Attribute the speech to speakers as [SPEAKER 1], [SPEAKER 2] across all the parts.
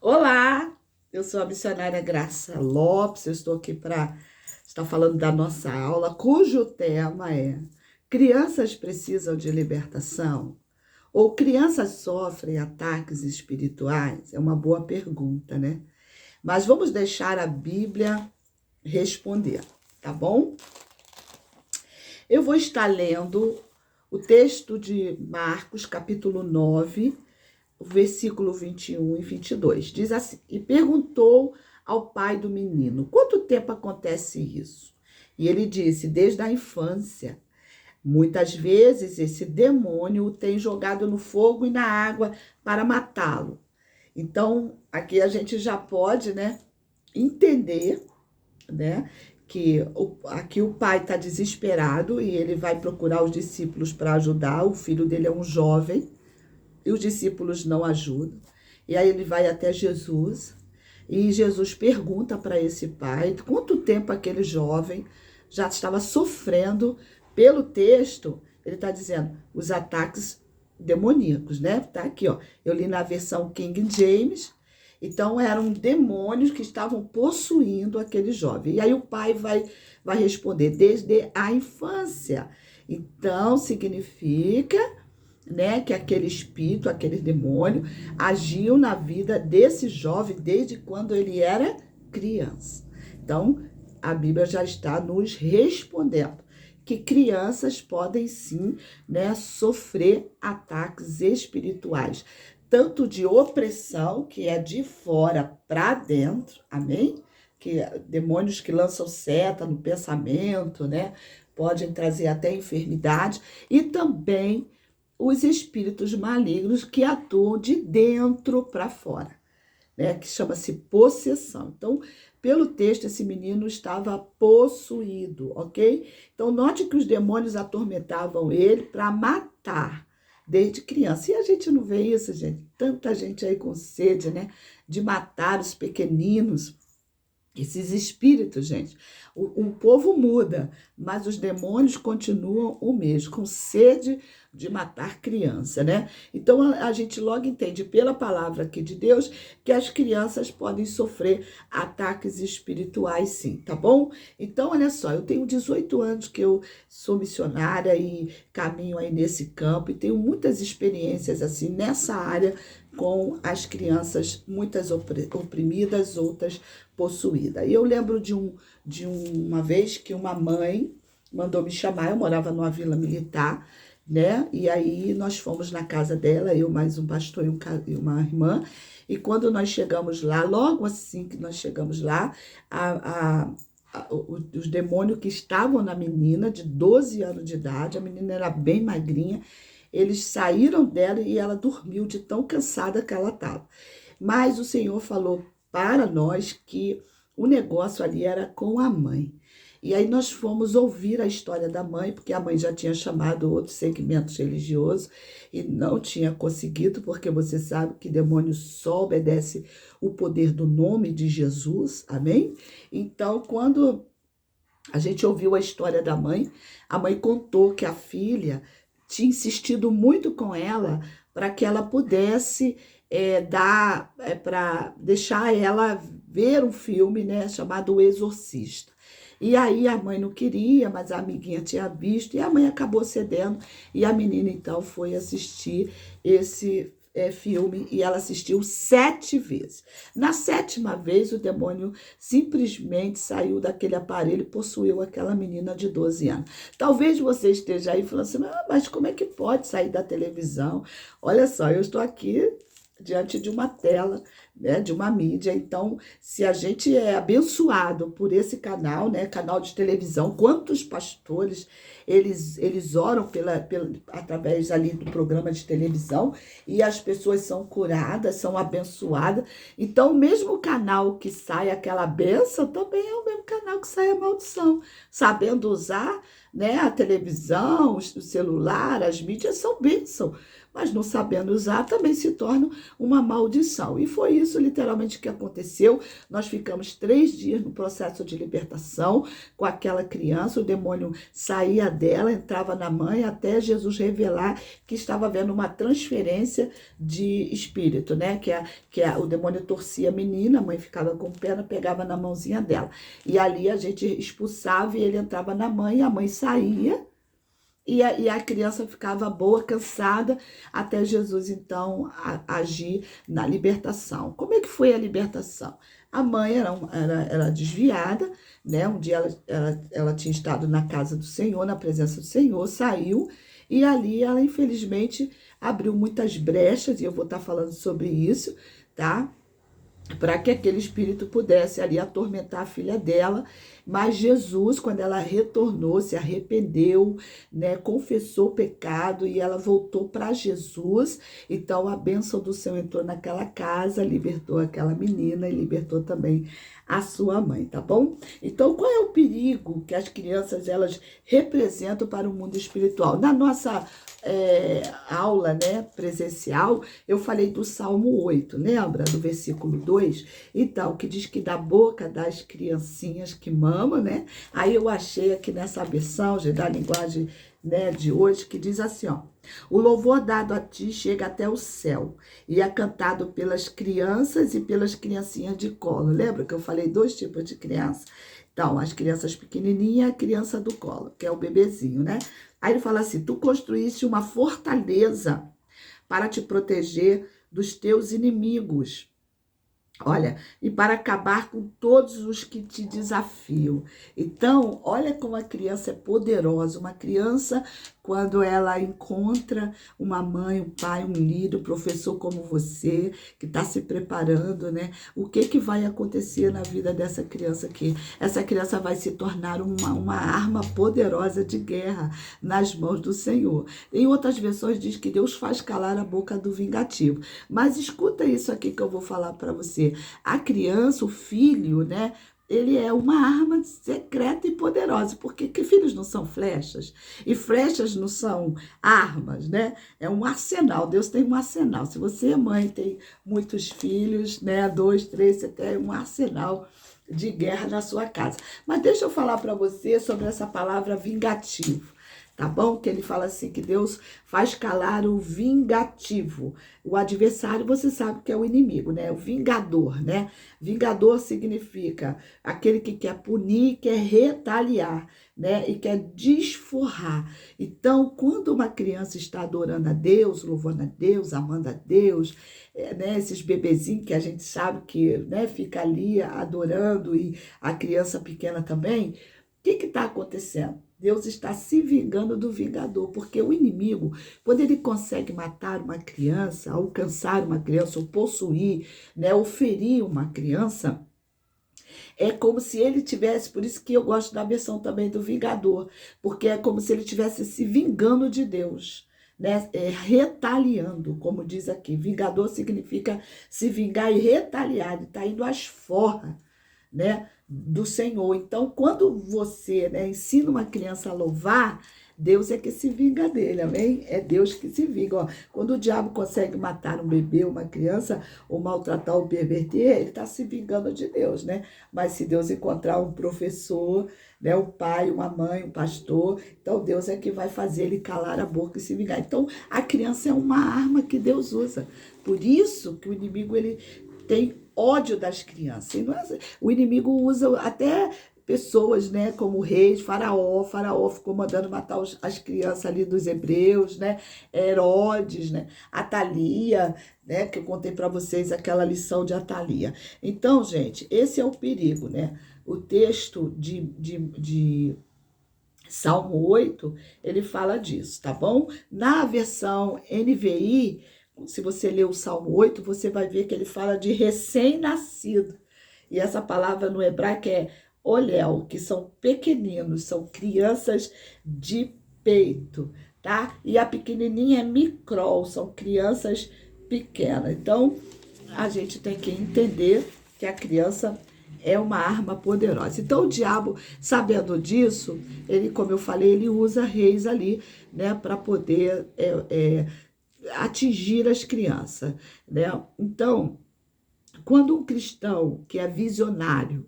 [SPEAKER 1] Olá, eu sou a missionária Graça Lopes, eu estou aqui para estar falando da nossa aula, cujo tema é Crianças precisam de libertação? Ou crianças sofrem ataques espirituais? É uma boa pergunta, né? Mas vamos deixar a Bíblia responder, tá bom? Eu vou estar lendo o texto de Marcos, capítulo 9, o versículo 21 e 22. Diz assim: E perguntou ao pai do menino: Quanto tempo acontece isso? E ele disse: Desde a infância. Muitas vezes esse demônio o tem jogado no fogo e na água para matá-lo. Então, aqui a gente já pode, né, entender, né, que aqui o pai está desesperado e ele vai procurar os discípulos para ajudar. O filho dele é um jovem e os discípulos não ajudam. E aí ele vai até Jesus e Jesus pergunta para esse pai quanto tempo aquele jovem já estava sofrendo. Pelo texto, ele está dizendo os ataques demoníacos, né? Tá aqui, ó. Eu li na versão King James. Então, eram demônios que estavam possuindo aquele jovem. E aí o pai vai responder, desde a infância. Então, significa, né, que aquele espírito, aquele demônio, agiu na vida desse jovem desde quando ele era criança. Então, a Bíblia já está nos respondendo que crianças podem sim, né, sofrer ataques espirituais, tanto de opressão, que é de fora para dentro, amém? Que demônios que lançam seta no pensamento, né, podem trazer até enfermidade, e também os espíritos malignos que atuam de dentro para fora, né? Que chama-se possessão. Então, pelo texto, esse menino estava possuído, ok? Então, note que os demônios atormentavam ele para matar desde criança. E a gente não vê isso, gente? Tanta gente aí com sede, né? De matar os pequeninos. Esses espíritos, gente, o povo muda, mas os demônios continuam o mesmo, com sede de matar criança, né? Então a gente logo entende pela palavra aqui de Deus que as crianças podem sofrer ataques espirituais, sim, tá bom? Então, olha só, eu tenho 18 anos que eu sou missionária e caminho aí nesse campo e tenho muitas experiências assim nessa área com as crianças, muitas oprimidas, outras possuídas. E eu lembro de uma vez que uma mãe mandou me chamar, eu morava numa vila militar, né? E aí nós fomos na casa dela, eu mais um pastor e uma irmã, e quando nós chegamos lá, logo assim que nós chegamos lá, os demônios que estavam na menina, de 12 anos de idade, a menina era bem magrinha, eles saíram dela e ela dormiu de tão cansada que ela estava. Mas o Senhor falou para nós que o negócio ali era com a mãe. E aí nós fomos ouvir a história da mãe, porque a mãe já tinha chamado outros segmentos religiosos e não tinha conseguido, porque você sabe que demônio só obedece o poder do nome de Jesus, amém? Então, quando a gente ouviu a história da mãe, a mãe contou que a filha tinha insistido muito com ela para que ela pudesse para deixar ela ver um filme, né, chamado O Exorcista. E aí a mãe não queria, mas a amiguinha tinha visto e a mãe acabou cedendo e a menina então foi assistir esse filme e ela assistiu 7 vezes. Na 7ª vez, o demônio simplesmente saiu daquele aparelho e possuiu aquela menina de 12 anos. Talvez você esteja aí falando assim, mas como é que pode sair da televisão? Olha só, eu estou aqui diante de uma tela, né, de uma mídia. Então, se a gente é abençoado por esse canal, né, canal de televisão, quantos pastores eles oram através ali do programa de televisão e as pessoas são curadas, são abençoadas. Então, o mesmo canal que sai aquela bênção também é o mesmo canal que sai a maldição. Sabendo usar, né? A televisão, o celular, as mídias são bênção, mas não sabendo usar também se torna uma maldição. E foi isso literalmente que aconteceu. Nós ficamos 3 dias no processo de libertação com aquela criança, o demônio saía dela, entrava na mãe, até Jesus revelar que estava havendo uma transferência de espírito, né? O demônio torcia a menina, a mãe ficava com pena, pegava na mãozinha dela. E ali a gente expulsava e ele entrava na mãe, a mãe saía, e a criança ficava boa, cansada, até Jesus, então, agir na libertação. Como é que foi a libertação? A mãe era desviada, né? Um dia ela tinha estado na casa do Senhor, na presença do Senhor, saiu, e ali ela, infelizmente, abriu muitas brechas, e eu vou estar falando sobre isso, tá? Para que aquele espírito pudesse ali atormentar a filha dela. Mas Jesus, quando ela retornou, se arrependeu, né, confessou o pecado e ela voltou para Jesus, então a bênção do Senhor entrou naquela casa, libertou aquela menina e libertou também a sua mãe, tá bom? Então, qual é o perigo que as crianças elas representam para o mundo espiritual? Na nossa aula, né, presencial, eu falei do Salmo 8, lembra? Do versículo 2? Então, que diz que da boca das criancinhas que mamam, né? Aí eu achei aqui nessa versão, da linguagem, né, de hoje, que diz assim, ó: o louvor dado a ti chega até o céu e é cantado pelas crianças e pelas criancinhas de colo. Lembra que eu falei 2 tipos de criança? Então, as crianças pequenininhas e a criança do colo, que é o bebezinho, né? Aí ele fala assim: tu construíste uma fortaleza para te proteger dos teus inimigos. Olha, e para acabar com todos os que te desafiam. Então, olha como a criança é poderosa. Uma criança, quando ela encontra uma mãe, um pai, um líder, um professor como você, que está se preparando, né? O que vai acontecer na vida dessa criança aqui? Essa criança vai se tornar uma arma poderosa de guerra nas mãos do Senhor. Em outras versões diz que Deus faz calar a boca do vingativo. Mas escuta isso aqui que eu vou falar para você. A criança, o filho, né? Ele é uma arma secreta e poderosa, porque que filhos não são flechas, e flechas não são armas, né? É um arsenal, Deus tem um arsenal. Se você, mãe, tem muitos filhos, né? 2, 3, você tem um arsenal de guerra na sua casa. Mas deixa eu falar para você sobre essa palavra vingativo. Tá bom? Que ele fala assim, que Deus faz calar o vingativo. O adversário, você sabe que é o inimigo, né? O vingador, né? Vingador significa aquele que quer punir, quer retaliar, né? E quer desforrar. Então, quando uma criança está adorando a Deus, louvando a Deus, amando a Deus, né? Esses bebezinhos que a gente sabe que, né, fica ali adorando, e a criança pequena também, o que está acontecendo? Deus está se vingando do vingador, porque o inimigo, quando ele consegue matar uma criança, alcançar uma criança, ou possuir, né, ou ferir uma criança, é como se ele tivesse, por isso que eu gosto da versão também do vingador, porque é como se ele estivesse se vingando de Deus, né, retaliando, como diz aqui. Vingador significa se vingar e retaliar, está indo às forras, né, do Senhor. Então, quando você, né, ensina uma criança a louvar, Deus é que se vinga dele, amém? É Deus que se vinga. Ó, quando o diabo consegue matar um bebê, uma criança, ou maltratar ou perverter, ele está se vingando de Deus, né? Mas se Deus encontrar um professor, né, um pai, uma mãe, um pastor, então Deus é que vai fazer ele calar a boca e se vingar. Então, a criança é uma arma que Deus usa. Por isso que o inimigo, ele tem ódio das crianças. E não é, o inimigo usa até pessoas, né, como reis, Faraó ficou mandando matar as crianças ali dos hebreus, né, Herodes, né, Atalia, né, que eu contei para vocês aquela lição de Atalia. Então, gente, esse é o perigo, né? O texto de Salmo 8, ele fala disso, tá bom? Na versão NVI, se você ler o Salmo 8, você vai ver que ele fala de recém-nascido. E essa palavra no hebraico é olel, que são pequeninos, são crianças de peito, tá? E a pequenininha é microl, são crianças pequenas. Então, a gente tem que entender que a criança é uma arma poderosa. Então, o diabo, sabendo disso, ele, como eu falei, ele usa reis ali, né, para poder atingir as crianças, né? Então, quando um cristão que é visionário,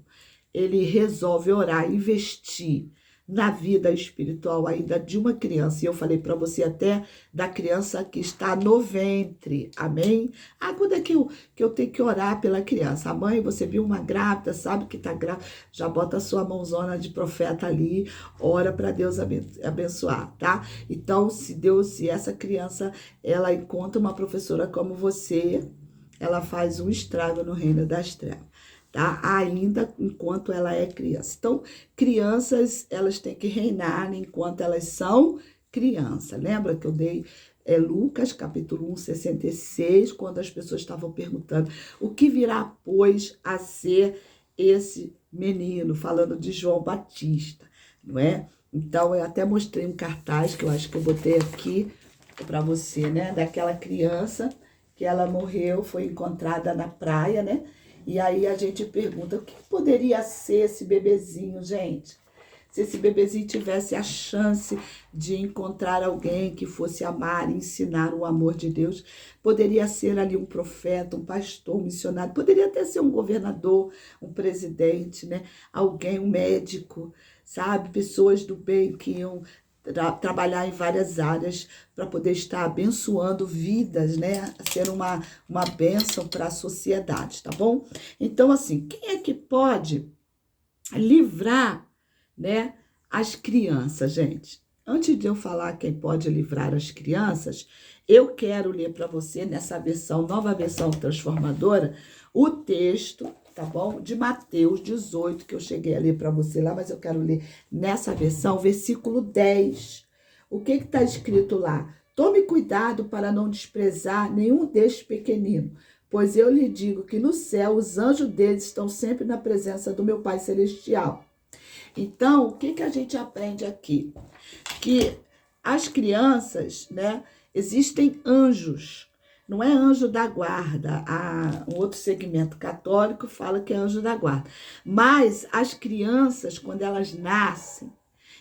[SPEAKER 1] ele resolve orar, investir na vida espiritual ainda de uma criança, e eu falei para você até da criança que está no ventre, amém? Quando é que eu tenho que orar pela criança? A mãe, você viu uma grávida, sabe que está grávida, já bota a sua mãozona de profeta ali, ora para Deus abençoar, tá? Então, se essa criança, ela encontra uma professora como você, ela faz um estrago no reino das trevas, tá? Ainda enquanto ela é criança. Então, crianças, elas têm que reinar enquanto elas são crianças. Lembra que eu dei Lucas, capítulo 1, 66, quando as pessoas estavam perguntando o que virá, pois, a ser esse menino, falando de João Batista, não é? Então, eu até mostrei um cartaz que eu acho que eu botei aqui para você, né? Daquela criança que ela morreu, foi encontrada na praia, né? E aí a gente pergunta, o que poderia ser esse bebezinho, gente? Se esse bebezinho tivesse a chance de encontrar alguém que fosse amar e ensinar o amor de Deus, poderia ser ali um profeta, um pastor, um missionário, poderia até ser um governador, um presidente, né? Alguém, um médico, sabe? Pessoas do bem que iam trabalhar em várias áreas para poder estar abençoando vidas, né? Ser uma bênção para a sociedade, tá bom? Então, assim, quem é que pode livrar, né, as crianças, gente? Antes de eu falar quem pode livrar as crianças, eu quero ler para você, nessa versão, nova versão transformadora, o texto, tá bom? De Mateus 18, que eu cheguei a ler para você lá, mas eu quero ler nessa versão, versículo 10. O que está escrito lá? Tome cuidado para não desprezar nenhum destes pequeninos, pois eu lhe digo que no céu os anjos deles estão sempre na presença do meu Pai Celestial. Então, o que a gente aprende aqui? Que as crianças, né, existem anjos, não é anjo da guarda, um outro segmento católico fala que é anjo da guarda, mas as crianças, quando elas nascem,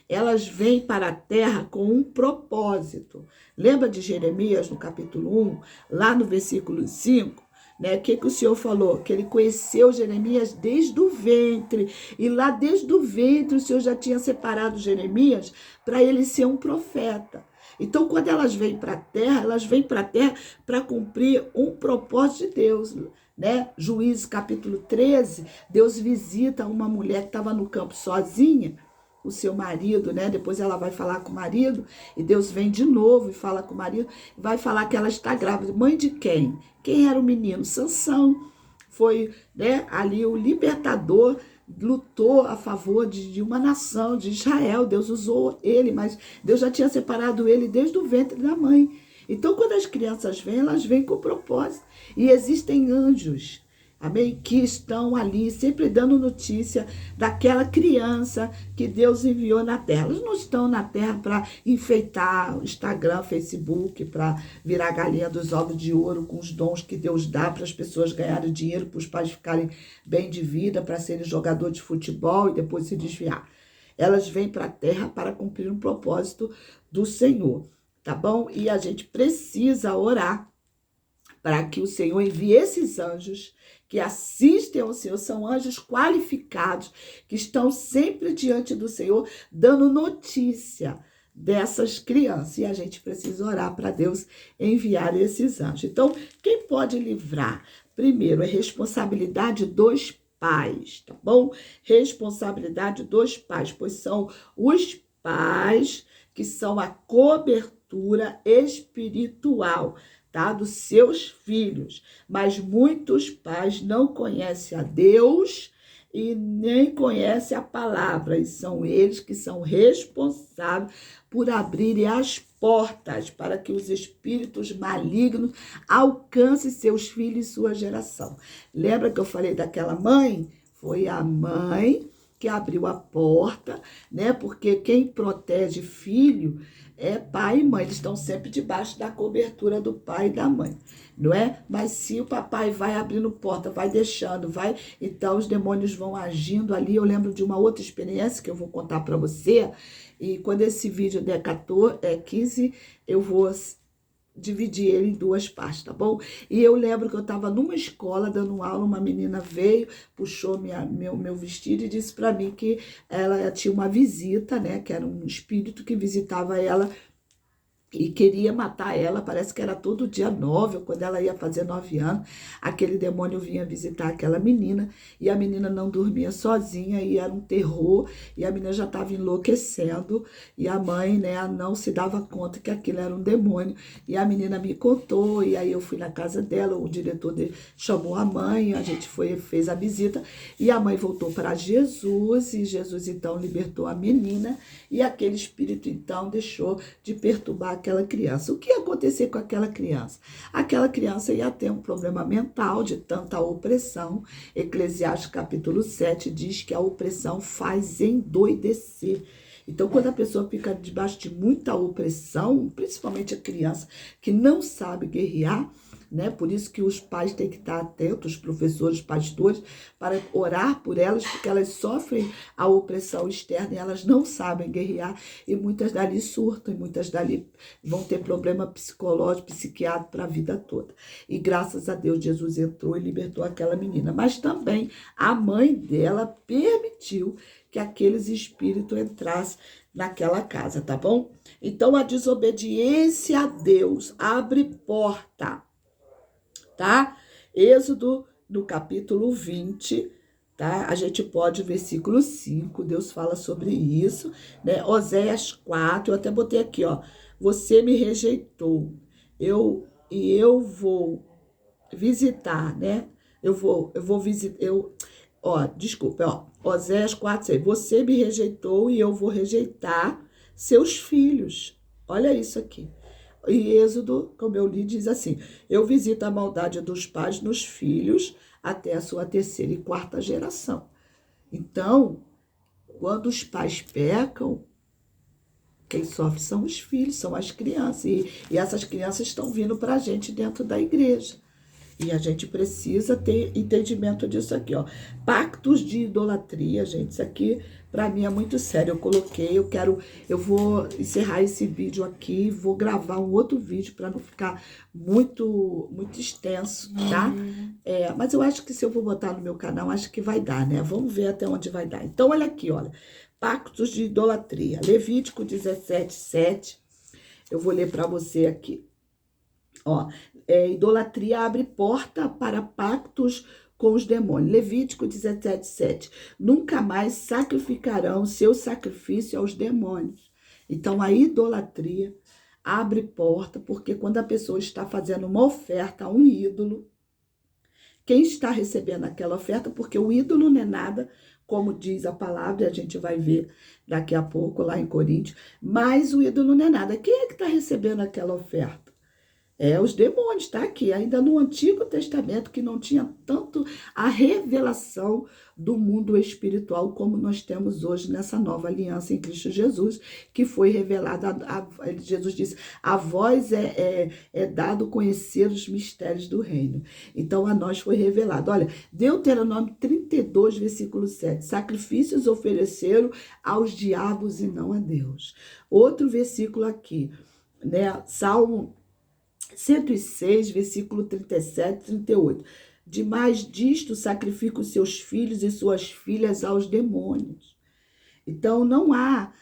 [SPEAKER 1] elas vêm para a terra com um propósito. Lembra de Jeremias, no capítulo 1, lá no versículo 5? Né? O que o Senhor falou? Que ele conheceu Jeremias desde o ventre. E lá desde o ventre o Senhor já tinha separado Jeremias para ele ser um profeta. Então, quando elas vêm para a terra, elas vêm para a terra para cumprir um propósito de Deus. Né? Juízes capítulo 13, Deus visita uma mulher que estava no campo sozinha, o seu marido, né? Depois ela vai falar com o marido e Deus vem de novo e fala com o marido, vai falar que ela está grávida. Mãe de quem? Quem era o menino? Sansão. Foi, né, ali o libertador, lutou a favor de uma nação, de Israel. Deus usou ele, mas Deus já tinha separado ele desde o ventre da mãe. Então, quando as crianças vêm, elas vêm com propósito. E existem anjos, amém, que estão ali sempre dando notícia daquela criança que Deus enviou na terra. Eles não estão na terra para enfeitar o Instagram, Facebook, para virar galinha dos ovos de ouro com os dons que Deus dá para as pessoas ganharem dinheiro, para os pais ficarem bem de vida, para serem jogador de futebol e depois se desviar. Elas vêm para a terra para cumprir um propósito do Senhor, tá bom? E a gente precisa orar para que o Senhor envie esses anjos que assistem ao Senhor, são anjos qualificados, que estão sempre diante do Senhor, dando notícia dessas crianças. E a gente precisa orar para Deus enviar esses anjos. Então, quem pode livrar? Primeiro, é responsabilidade dos pais, tá bom? Responsabilidade dos pais, pois são os pais que são a cobertura espiritual, tá, dos seus filhos. Mas muitos pais não conhecem a Deus e nem conhecem a palavra, e são eles que são responsáveis por abrirem as portas para que os espíritos malignos alcancem seus filhos e sua geração. Lembra que eu falei daquela mãe? Foi a mãe que abriu a porta, né? Porque quem protege filho é pai e mãe, eles estão sempre debaixo da cobertura do pai e da mãe, não é? Mas se o papai vai abrindo porta, vai deixando, vai, então os demônios vão agindo ali. Eu lembro de uma outra experiência que eu vou contar para você, e quando esse vídeo der 15, eu vou dividir ele em duas partes, tá bom? E eu lembro que eu estava numa escola dando aula, uma menina veio, puxou meu vestido e disse para mim que ela tinha uma visita, né? Que era um espírito que visitava ela e queria matar ela. Parece que era todo dia 9, ou quando ela ia fazer 9 anos, aquele demônio vinha visitar aquela menina, e a menina não dormia sozinha, e era um terror, e a menina já estava enlouquecendo, e a mãe, né, não se dava conta que aquilo era um demônio, e a menina me contou, e aí eu fui na casa dela, o diretor chamou a mãe, a gente fez a visita, e a mãe voltou para Jesus, e Jesus então libertou a menina, e aquele espírito então deixou de perturbar aquela criança. O que ia acontecer com aquela criança? Aquela criança ia ter um problema mental de tanta opressão. Eclesiastes capítulo 7 diz que a opressão faz endoidecer. Então, quando a pessoa fica debaixo de muita opressão, principalmente a criança que não sabe guerrear, né? Por isso que os pais têm que estar atentos, os professores, pastores, para orar por elas, porque elas sofrem a opressão externa e elas não sabem guerrear, e muitas dali surtam, e muitas dali vão ter problema psicológico, psiquiátrico para a vida toda. E graças a Deus, Jesus entrou e libertou aquela menina. Mas também a mãe dela permitiu que aqueles espíritos entrassem naquela casa, tá bom? Então, a desobediência a Deus abre porta, tá? Êxodo, no capítulo 20, tá? A gente pode, versículo 5, Deus fala sobre isso, né? Oséias 4, eu até botei aqui, ó. Você me rejeitou, eu vou visitar, né? Eu vou visitar, desculpa, Oséias 4, 6. Você me rejeitou e eu vou rejeitar seus filhos. Olha isso aqui. E Êxodo, como eu li, diz assim: eu visito a maldade dos pais nos filhos até a sua terceira e quarta geração. Então, quando os pais pecam, quem sofre são os filhos, são as crianças. E essas crianças estão vindo para a gente dentro da igreja. E a gente precisa ter entendimento disso aqui, ó. Pactos de idolatria, gente. Isso aqui, para mim, é muito sério. Eu vou encerrar esse vídeo aqui, vou gravar um outro vídeo para não ficar muito extenso, tá? Mas eu acho que se eu vou botar no meu canal, acho que vai dar, né? Vamos ver até onde vai dar. Então, olha aqui, olha. Pactos de idolatria. Levítico 17, 7. Eu vou ler para você aqui. Ó, idolatria abre porta para pactos com os demônios. Levítico 17, 7. Nunca mais sacrificarão seu sacrifício aos demônios. Então, a idolatria abre porta, porque quando a pessoa está fazendo uma oferta a um ídolo, quem está recebendo aquela oferta, porque o ídolo não é nada, como diz a palavra, e a gente vai ver daqui a pouco lá em Coríntios, mas o ídolo não é nada. Quem é que está recebendo aquela oferta? Os demônios, tá aqui, ainda no Antigo Testamento, que não tinha tanto a revelação do mundo espiritual como nós temos hoje nessa nova aliança em Cristo Jesus, que foi revelada, Jesus disse, a vós é dado conhecer os mistérios do reino. Então, a nós foi revelado. Olha, Deuteronômio 32, versículo 7, sacrifícios ofereceram aos diabos e não a Deus. Outro versículo aqui, né, Salmo 106, versículo 37, 38. Demais disto, sacrifica os seus filhos e suas filhas aos demônios. Então, não há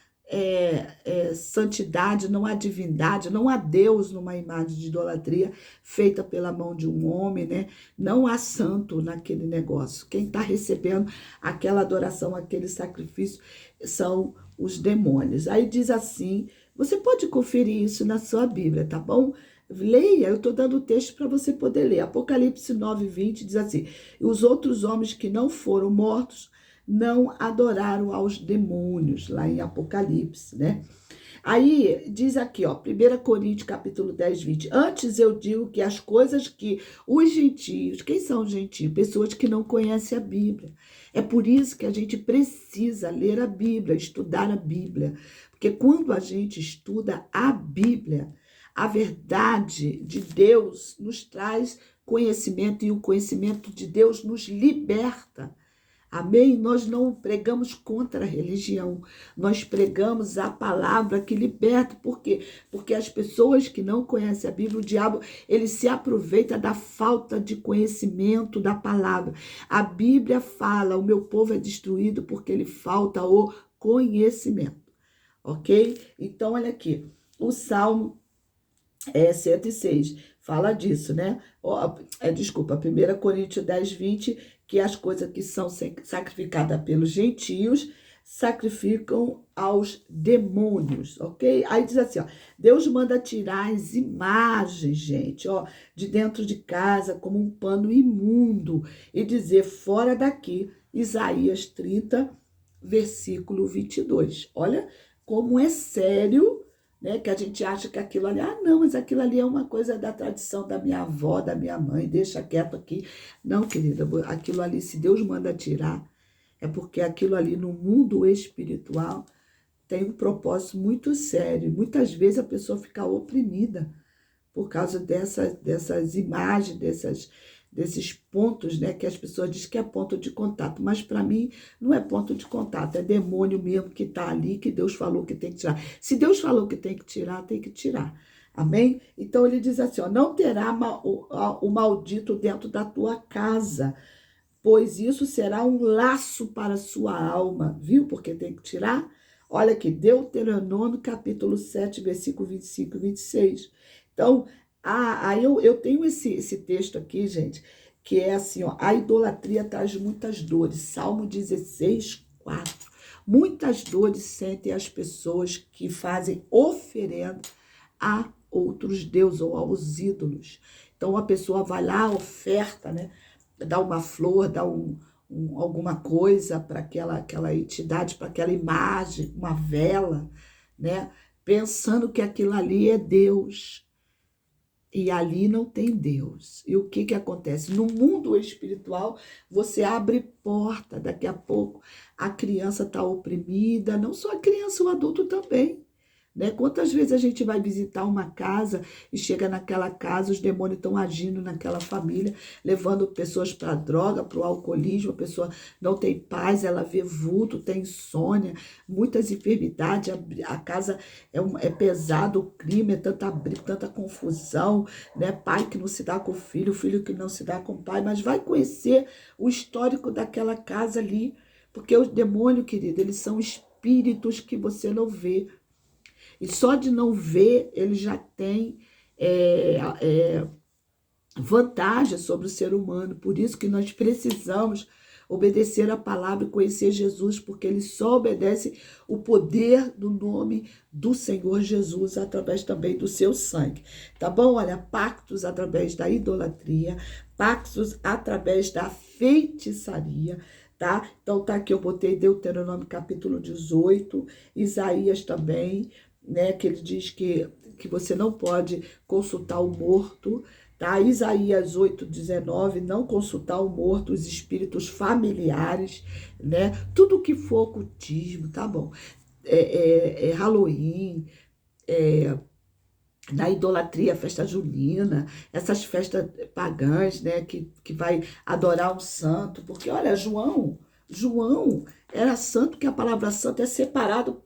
[SPEAKER 1] santidade, não há divindade, não há Deus numa imagem de idolatria feita pela mão de um homem, né? Não há santo naquele negócio. Quem está recebendo aquela adoração, aquele sacrifício, são os demônios. Aí diz assim, você pode conferir isso na sua Bíblia, tá bom? Leia, eu estou dando o texto para você poder ler. Apocalipse 9, 20 diz assim: os outros homens que não foram mortos não adoraram aos demônios, lá em Apocalipse, né? Aí diz aqui, ó, 1 Coríntios capítulo 10, 20. Antes eu digo que as coisas que os gentios, quem são os gentios? Pessoas que não conhecem a Bíblia. É por isso que a gente precisa ler a Bíblia, estudar a Bíblia. Porque quando a gente estuda a Bíblia, a verdade de Deus nos traz conhecimento e o conhecimento de Deus nos liberta. Amém? Nós não pregamos contra a religião, nós pregamos a palavra que liberta. Por quê? Porque as pessoas que não conhecem a Bíblia, o diabo, ele se aproveita da falta de conhecimento da palavra. A Bíblia fala, o meu povo é destruído porque ele falta o conhecimento, ok? Então, olha aqui, o Salmo 106 fala disso, né? Desculpa, 1 Coríntios 10, 20, que as coisas que são sacrificadas pelos gentios sacrificam aos demônios, ok? Aí diz assim, ó, Deus manda tirar as imagens, gente, ó, de dentro de casa como um pano imundo e dizer fora daqui, Isaías 30, versículo 22. Olha como é sério, né, que a gente acha que aquilo ali, não, mas aquilo ali é uma coisa da tradição da minha avó, da minha mãe, deixa quieto aqui. Não, querida, aquilo ali, se Deus manda tirar, é porque aquilo ali no mundo espiritual tem um propósito muito sério. Muitas vezes a pessoa fica oprimida por causa dessas imagens, desses pontos, né, que as pessoas dizem que é ponto de contato, mas para mim não é ponto de contato, é demônio mesmo que está ali, que Deus falou que tem que tirar. Se Deus falou que tem que tirar, tem que tirar. Amém? Então ele diz assim, ó, não terá o maldito dentro da tua casa, pois isso será um laço para a sua alma, viu? Porque tem que tirar. Olha aqui, Deuteronômio capítulo 7, versículo 25 e 26. Então, aí eu tenho esse texto aqui, gente, que é assim, ó, a idolatria traz muitas dores. Salmo 16, 4. Muitas dores sentem as pessoas que fazem oferenda a outros deuses ou aos ídolos. Então, a pessoa vai lá, oferta, né? Dá uma flor, dá alguma coisa para aquela entidade, para aquela imagem, uma vela, né? Pensando que aquilo ali é Deus. E ali não tem Deus. E o que acontece? No mundo espiritual, você abre porta. Daqui a pouco a criança está oprimida, não só a criança, o adulto também. Né? Quantas vezes a gente vai visitar uma casa e chega naquela casa, os demônios estão agindo naquela família, levando pessoas para a droga, para o alcoolismo, a pessoa não tem paz, ela vê vulto, tem insônia, muitas enfermidades, a casa é pesado, o crime, é tanta briga, tanta confusão, né? Pai que não se dá com o filho que não se dá com o pai, mas vai conhecer o histórico daquela casa ali, porque os demônios, querido, eles são espíritos que você não vê. E só de não ver, ele já tem vantagem sobre o ser humano. Por isso que nós precisamos obedecer a palavra e conhecer Jesus, porque ele só obedece o poder do nome do Senhor Jesus, através também do seu sangue. Tá bom? Olha, pactos através da idolatria, pactos através da feitiçaria, tá? Então tá aqui, eu botei Deuteronômio capítulo 18, Isaías também, né, que ele diz que você não pode consultar o morto, tá? Isaías 8:19, não consultar o morto, os espíritos familiares, né? Tudo que for ocultismo, tá bom? Halloween, na idolatria, festa junina, essas festas pagãs, né, que vai adorar um santo, porque olha, João era santo, que a palavra santo é separado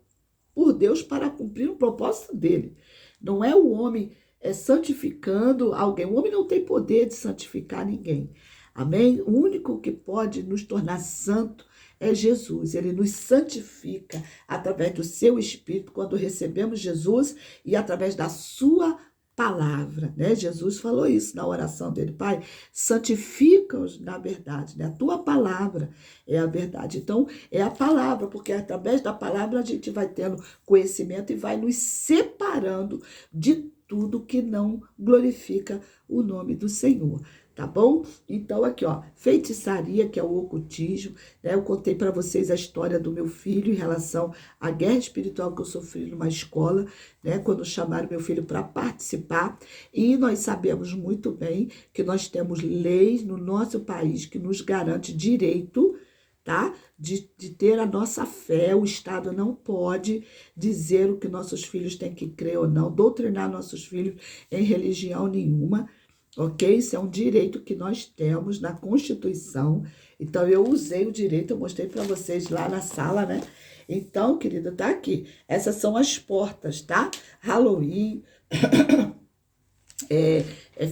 [SPEAKER 1] por Deus para cumprir o propósito dele. Não é o homem santificando alguém. O homem não tem poder de santificar ninguém. Amém? O único que pode nos tornar santo é Jesus. Ele nos santifica através do seu Espírito quando recebemos Jesus e através da sua palavra, né? Jesus falou isso na oração dele. Pai, santifica-os na verdade, né? A tua palavra é a verdade. Então, é a palavra, porque através da palavra a gente vai tendo conhecimento e vai nos separando de tudo que não glorifica o nome do Senhor. tá bom? Então, aqui, ó, feitiçaria, que é o ocultismo, né? Eu contei para vocês a história do meu filho em relação à guerra espiritual que eu sofri numa escola, né? Quando chamaram meu filho para participar, e nós sabemos muito bem que nós temos leis no nosso país que nos garante direito, tá? De ter a nossa fé. O Estado não pode dizer o que nossos filhos têm que crer ou não, doutrinar nossos filhos em religião nenhuma, ok? Isso é um direito que nós temos na Constituição. Então, eu usei o direito, eu mostrei para vocês lá na sala, né? Então, querida, tá aqui. Essas são as portas, tá? Halloween,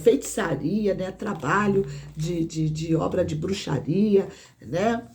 [SPEAKER 1] feitiçaria, né? Trabalho de obra de bruxaria, né?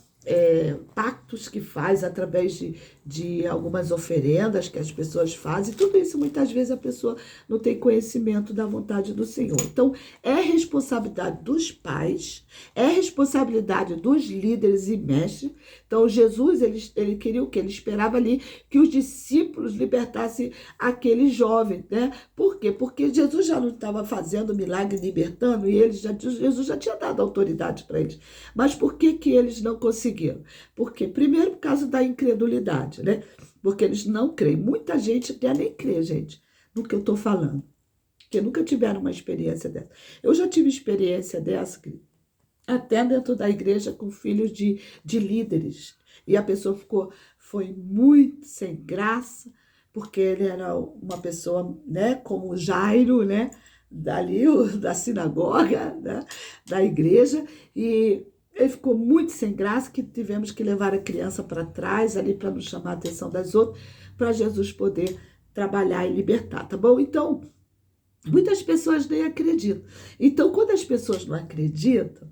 [SPEAKER 1] Pactos que faz através de algumas oferendas que as pessoas fazem, tudo isso muitas vezes a pessoa não tem conhecimento da vontade do Senhor. Então, é responsabilidade dos pais, é responsabilidade dos líderes e mestres. Então, Jesus, ele queria o quê? Ele esperava ali que os discípulos libertassem aquele jovem, né? Por quê? Porque Jesus já não estava fazendo milagre, libertando, e Jesus já tinha dado autoridade para eles. Mas por que eles não conseguiram? Porque, primeiro, por causa da incredulidade, né? Porque eles não creem. Muita gente até nem crê, gente, no que eu estou falando. Porque nunca tiveram uma experiência dessa. Eu já tive experiência dessa, até dentro da igreja, com filhos de líderes. E a pessoa foi muito sem graça, porque ele era uma pessoa, né, como Jairo, né, da sinagoga, né, da igreja, e ele ficou muito sem graça, que tivemos que levar a criança para trás, ali para não chamar a atenção das outras, para Jesus poder trabalhar e libertar, tá bom? Então, muitas pessoas nem acreditam. Então, quando as pessoas não acreditam,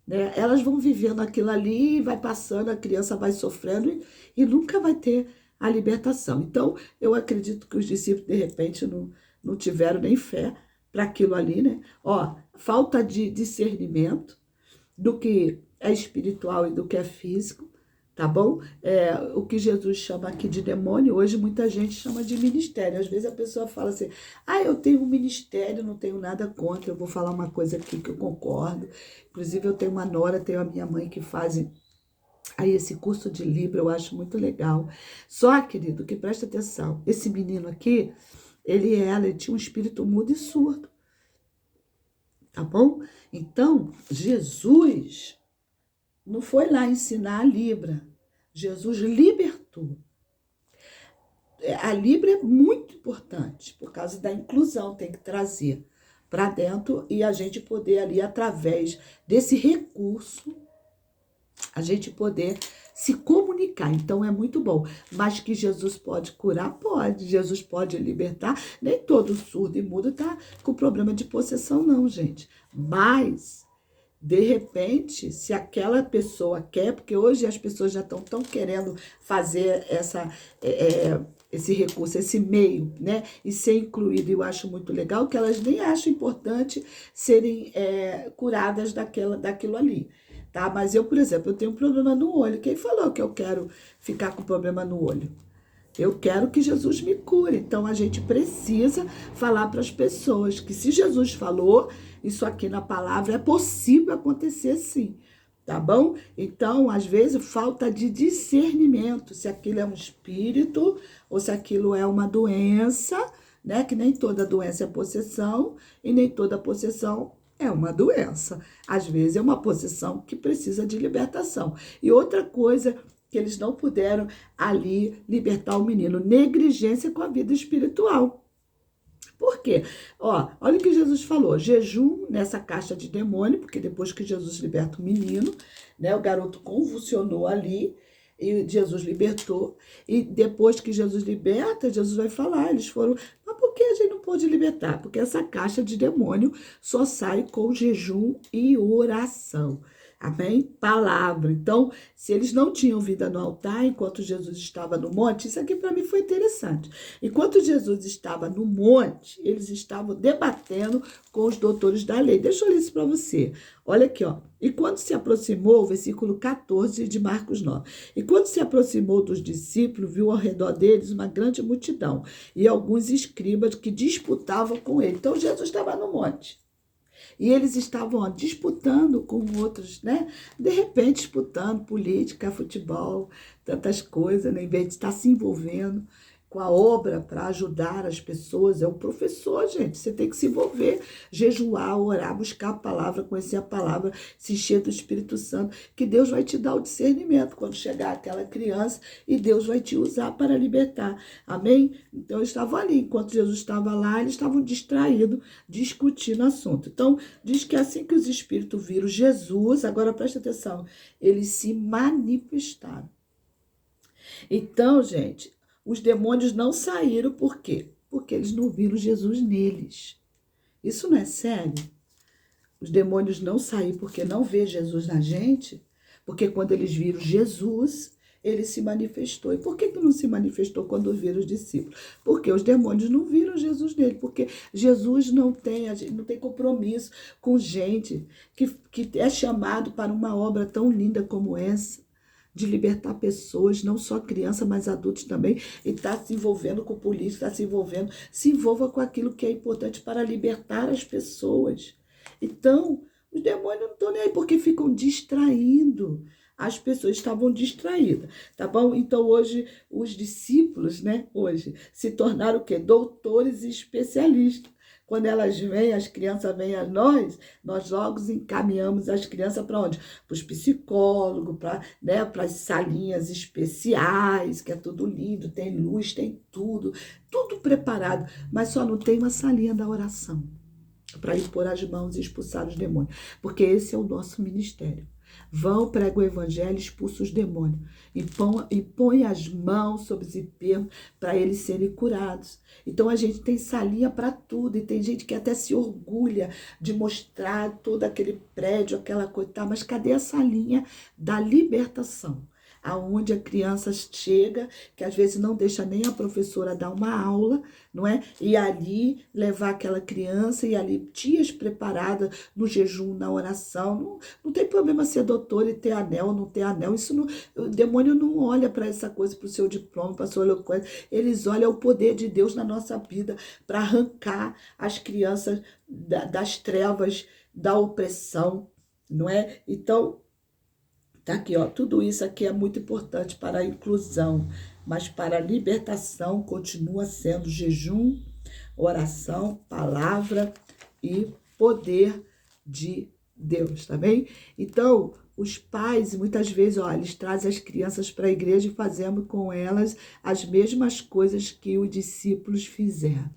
[SPEAKER 1] né, elas vão vivendo aquilo ali, vai passando, a criança vai sofrendo e nunca vai ter a libertação. Então, eu acredito que os discípulos, de repente, não tiveram nem fé para aquilo ali, né? Ó, falta de discernimento do que é espiritual e do que é físico, tá bom? O que Jesus chama aqui de demônio, hoje muita gente chama de ministério. Às vezes a pessoa fala assim, eu tenho um ministério, não tenho nada contra, eu vou falar uma coisa aqui que eu concordo. Inclusive eu tenho uma nora, tenho a minha mãe que fazem aí esse curso de Libra, eu acho muito legal. Só, querido, que presta atenção, esse menino aqui, ele tinha um espírito mudo e surdo, tá bom? Então, Jesus não foi lá ensinar a Libra. Jesus libertou. A Libra é muito importante, por causa da inclusão, tem que trazer para dentro e a gente poder ali, através desse recurso, a gente poder se comunicar. Então, é muito bom. Mas que Jesus pode curar? Pode. Jesus pode libertar? Nem todo surdo e mudo está com problema de possessão, não, gente. Mas de repente, se aquela pessoa quer, porque hoje as pessoas já estão tão querendo fazer esse recurso, esse meio, né? E ser incluído, eu acho muito legal, que elas nem acham importante serem curadas daquilo ali, tá? Mas eu, por exemplo, eu tenho um problema no olho. Quem falou que eu quero ficar com problema no olho? Eu quero que Jesus me cure. Então, a gente precisa falar para as pessoas que se Jesus falou, isso aqui na palavra é possível acontecer sim, tá bom? Então, às vezes, falta de discernimento, se aquilo é um espírito ou se aquilo é uma doença, né? Que nem toda doença é possessão e nem toda possessão é uma doença. Às vezes, é uma possessão que precisa de libertação. E outra coisa que eles não puderam ali libertar o menino, negligência com a vida espiritual. Por quê? Olha o que Jesus falou, jejum nessa caixa de demônio, porque depois que Jesus liberta o menino, né, o garoto convulsionou ali, e Jesus libertou, e depois que Jesus liberta, Jesus vai falar, eles foram, mas por que a gente não pôde libertar? Porque essa caixa de demônio só sai com jejum e oração. Amém? Palavra. Então, se eles não tinham vida no altar enquanto Jesus estava no monte, isso aqui para mim foi interessante. Enquanto Jesus estava no monte, eles estavam debatendo com os doutores da lei. Deixa eu ler isso para você. Olha aqui, ó. E quando se aproximou, versículo 14 de Marcos 9. E quando se aproximou dos discípulos, viu ao redor deles uma grande multidão e alguns escribas que disputavam com ele. Então, Jesus estava no monte. E eles estavam ó, disputando com outros, né? De repente, disputando política, futebol, tantas coisas, né? Em vez de estar se envolvendo com a obra para ajudar as pessoas. É o professor, gente. Você tem que se envolver, jejuar, orar, buscar a palavra, conhecer a palavra, se encher do Espírito Santo, que Deus vai te dar o discernimento quando chegar aquela criança e Deus vai te usar para libertar. Amém? Então, eu estava ali. Enquanto Jesus estava lá, eles estavam distraídos, discutindo o assunto. Então, diz que assim que os espíritos viram Jesus, agora presta atenção, eles se manifestaram. Então, gente, os demônios não saíram por quê? Porque eles não viram Jesus neles. Isso não é sério? Os demônios não saíram porque não vê Jesus na gente, porque quando eles viram Jesus, ele se manifestou. E por que não se manifestou quando viram os discípulos? Porque os demônios não viram Jesus nele, porque Jesus não tem compromisso com gente que é chamado para uma obra tão linda como essa, de libertar pessoas, não só crianças, mas adultos também, e está se envolvendo com polícia, está se envolva com aquilo que é importante para libertar as pessoas. Então, os demônios não estão nem aí, porque ficam distraindo. As pessoas estavam distraídas, tá bom? Então, hoje, os discípulos, né, hoje, se tornaram o quê? Doutores e especialistas. Quando elas vêm, as crianças vêm a nós logo encaminhamos as crianças para onde? Para os psicólogos, para, né, as salinhas especiais, que é tudo lindo, tem luz, tem tudo preparado, mas só não tem uma salinha da oração para ir pôr as mãos e expulsar os demônios, porque esse é o nosso ministério. Vão, prega o evangelho, expulsa os demônios e põe as mãos sobre os enfermos para eles serem curados. Então a gente tem salinha para tudo, e tem gente que até se orgulha de mostrar todo aquele prédio, aquela coisa, tá? Mas cadê a salinha da libertação? Aonde a criança chega, que às vezes não deixa nem a professora dar uma aula, não é? E ali levar aquela criança, e ali tias preparadas no jejum, na oração. Não tem problema ser doutor e ter anel, não ter anel. Isso não, o demônio não olha para essa coisa, para o seu diploma, para a sua eloquência. Eles olham o poder de Deus na nossa vida para arrancar as crianças das trevas, da opressão, não é? Então, tá aqui, ó, tudo isso aqui é muito importante para a inclusão, mas para a libertação continua sendo jejum, oração, palavra e poder de Deus, tá bem? Então, os pais, muitas vezes, ó, eles trazem as crianças para a igreja e fazemos com elas as mesmas coisas que os discípulos fizeram.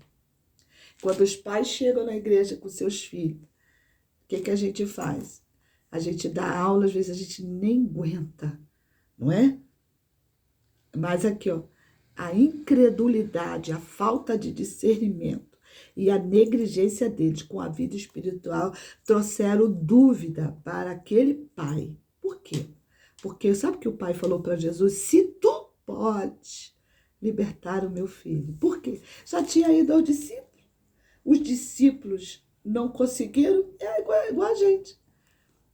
[SPEAKER 1] Quando os pais chegam na igreja com seus filhos, o que a gente faz? A gente dá aula, às vezes a gente nem aguenta, não é? Mas aqui, ó, a incredulidade, a falta de discernimento e a negligência deles com a vida espiritual trouxeram dúvida para aquele pai. Por quê? Porque sabe o que o pai falou para Jesus? Se tu podes libertar o meu filho. Por quê? Já tinha ido ao discípulo. Os discípulos não conseguiram, é igual a gente.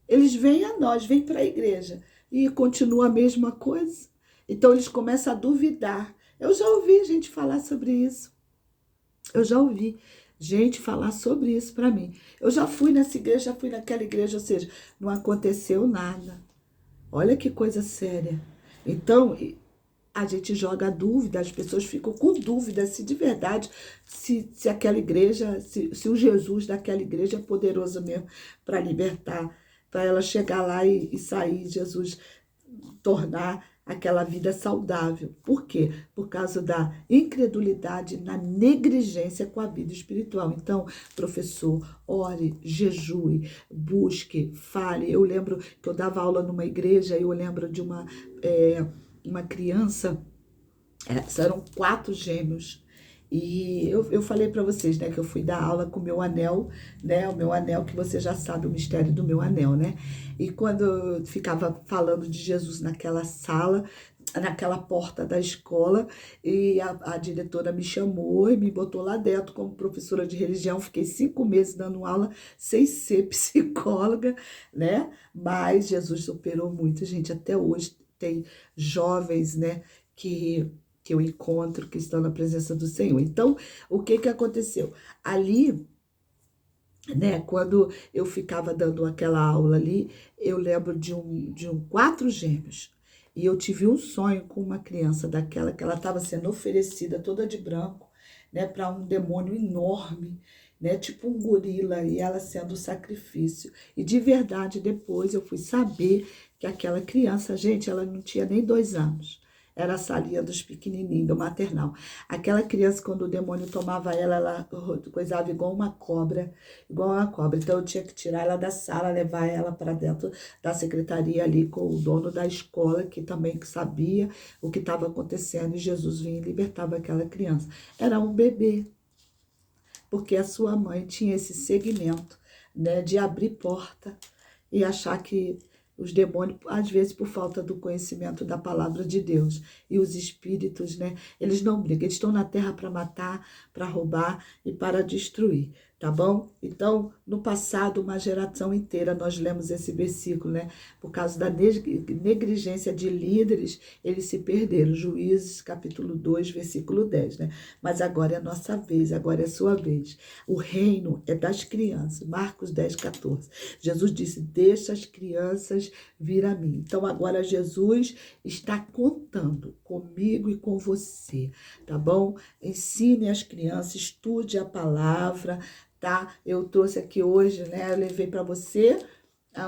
[SPEAKER 1] Eles vêm a nós, vêm para a igreja e continua a mesma coisa. Então eles começam a duvidar. Eu já ouvi gente falar sobre isso. Eu já ouvi gente falar sobre isso para mim. Eu já fui nessa igreja, já fui naquela igreja, ou seja, não aconteceu nada. Olha que coisa séria. Então, a gente joga a dúvida, as pessoas ficam com dúvida se de verdade, se aquela igreja, se o Jesus daquela igreja é poderoso mesmo para libertar, para ela chegar lá e sair, Jesus tornar aquela vida saudável. Por quê? Por causa da incredulidade, na negligência com a vida espiritual. Então, professor, ore, jejue, busque, fale. Eu lembro que eu dava aula numa igreja, eu lembro de uma criança, eram 4 gêmeos. E eu falei para vocês, né, que eu fui dar aula com o meu anel, né, o meu anel, que você já sabe o mistério do meu anel, né? E quando eu ficava falando de Jesus naquela sala, naquela porta da escola, e a diretora me chamou e me botou lá dentro como professora de religião. Fiquei 5 meses dando aula sem ser psicóloga, né? Mas Jesus superou muito, gente. Até hoje tem jovens, né, que eu encontro, que estão na presença do Senhor. Então, o que aconteceu? Ali, né? Quando eu ficava dando aquela aula ali, eu lembro de um quatro gêmeos. E eu tive um sonho com uma criança daquela que ela estava sendo oferecida toda de branco, né, para um demônio enorme, né, tipo um gorila, e ela sendo o sacrifício. E de verdade, depois eu fui saber que aquela criança, gente, ela não tinha nem 2 anos. Era a salinha dos pequenininhos, do maternal. Aquela criança, quando o demônio tomava ela, ela coisava igual uma cobra, igual uma cobra. Então eu tinha que tirar ela da sala, levar ela para dentro da secretaria ali com o dono da escola, que também sabia o que estava acontecendo, e Jesus vinha e libertava aquela criança. Era um bebê, porque a sua mãe tinha esse segmento, né, de abrir porta e achar que os demônios, às vezes por falta do conhecimento da palavra de Deus, e os espíritos, né, eles não brigam, eles estão na terra para matar, para roubar e para destruir, tá bom? Então, no passado, uma geração inteira, nós lemos esse versículo, né, por causa da negligência de líderes, eles se perderam. Juízes, capítulo 2, versículo 10, né? Mas agora é a nossa vez, agora é a sua vez. O reino é das crianças. Marcos 10, 14. Jesus disse, deixa as crianças vir a mim. Então agora Jesus está contando comigo e com você, tá bom? Ensine as crianças, estude a palavra, tá? Eu trouxe aqui hoje, né? Eu levei para você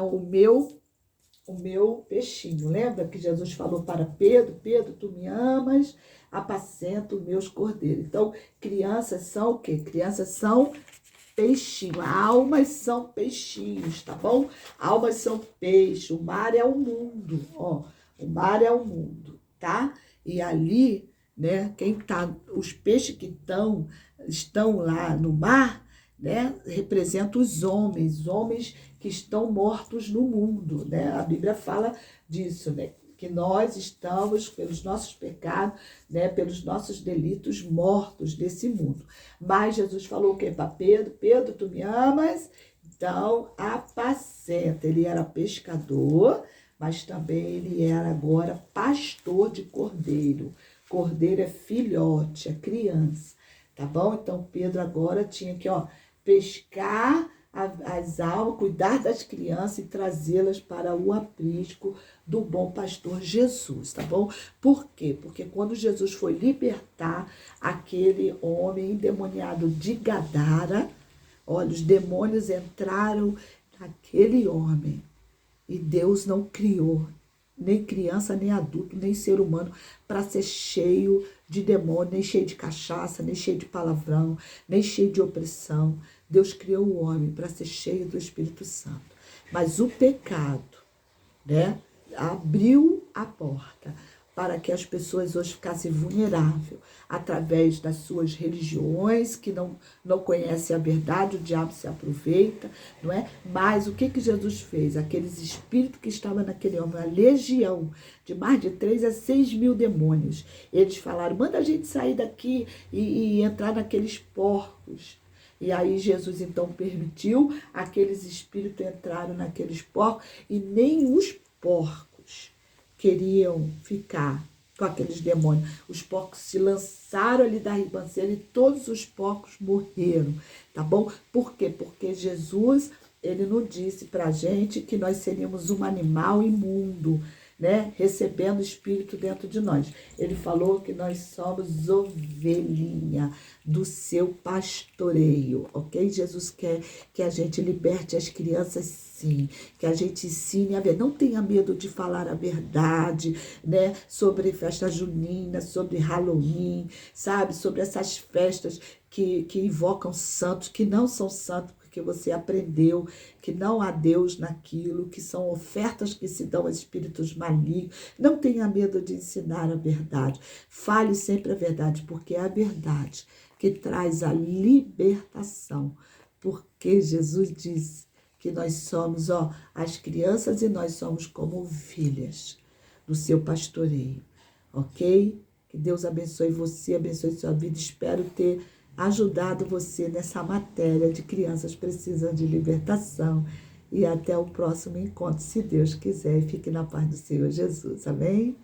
[SPEAKER 1] o meu peixinho. Lembra que Jesus falou para Pedro, Pedro, tu me amas, apacenta os meus cordeiros. Então, crianças são o quê? Crianças são peixinho, almas são peixinhos, tá bom? Almas são peixe, o mar é o mundo, ó, o mar é o mundo, tá? E ali, né, os peixes que estão lá no mar, né, representam os homens que estão mortos no mundo, né? A Bíblia fala disso, né? Que nós estamos, pelos nossos pecados, né, pelos nossos delitos, mortos desse mundo. Mas Jesus falou o quê para Pedro? Pedro, tu me amas? Então, apacenta. Ele era pescador, mas também ele era agora pastor de cordeiro. Cordeiro é filhote, é criança, tá bom? Então, Pedro agora tinha que, ó, pescar as almas, cuidar das crianças e trazê-las para o aprisco do bom pastor Jesus, tá bom? Por quê? Porque quando Jesus foi libertar aquele homem endemoniado de Gadara, olha, os demônios entraram naquele homem e Deus não criou nem criança, nem adulto, nem ser humano para ser cheio de demônio, nem cheio de cachaça, nem cheio de palavrão, nem cheio de opressão. Deus criou o homem para ser cheio do Espírito Santo. Mas o pecado, né, abriu a porta para que as pessoas hoje ficassem vulneráveis através das suas religiões, que não conhecem a verdade, o diabo se aproveita, não é? Mas o que Jesus fez? Aqueles espíritos que estavam naquele homem, uma legião de mais de 3 a 6 mil demônios, eles falaram, manda a gente sair daqui e entrar naqueles porcos. E aí Jesus então permitiu, aqueles espíritos entraram naqueles porcos e nem os porcos queriam ficar com aqueles demônios. Os porcos se lançaram ali da ribanceira e todos os porcos morreram, tá bom? Por quê? Porque Jesus, ele não disse pra gente que nós seríamos um animal imundo, né? Recebendo o Espírito dentro de nós. Ele falou que nós somos ovelhinha do seu pastoreio, ok? Jesus quer que a gente liberte as crianças, sim, que a gente ensine a ver. Não tenha medo de falar a verdade, né? Sobre festa junina, sobre Halloween, sabe? Sobre essas festas que invocam santos, que não são santos, que você aprendeu que não há Deus naquilo, que são ofertas que se dão a espíritos malignos. Não tenha medo de ensinar a verdade. Fale sempre a verdade, porque é a verdade que traz a libertação. Porque Jesus disse que nós somos, ó, as crianças e nós somos como ovelhas do seu pastoreio, ok? Que Deus abençoe você, abençoe sua vida. Espero ter ajudado você nessa matéria de crianças precisam de libertação. E até o próximo encontro, se Deus quiser. Fique na paz do Senhor Jesus. Amém?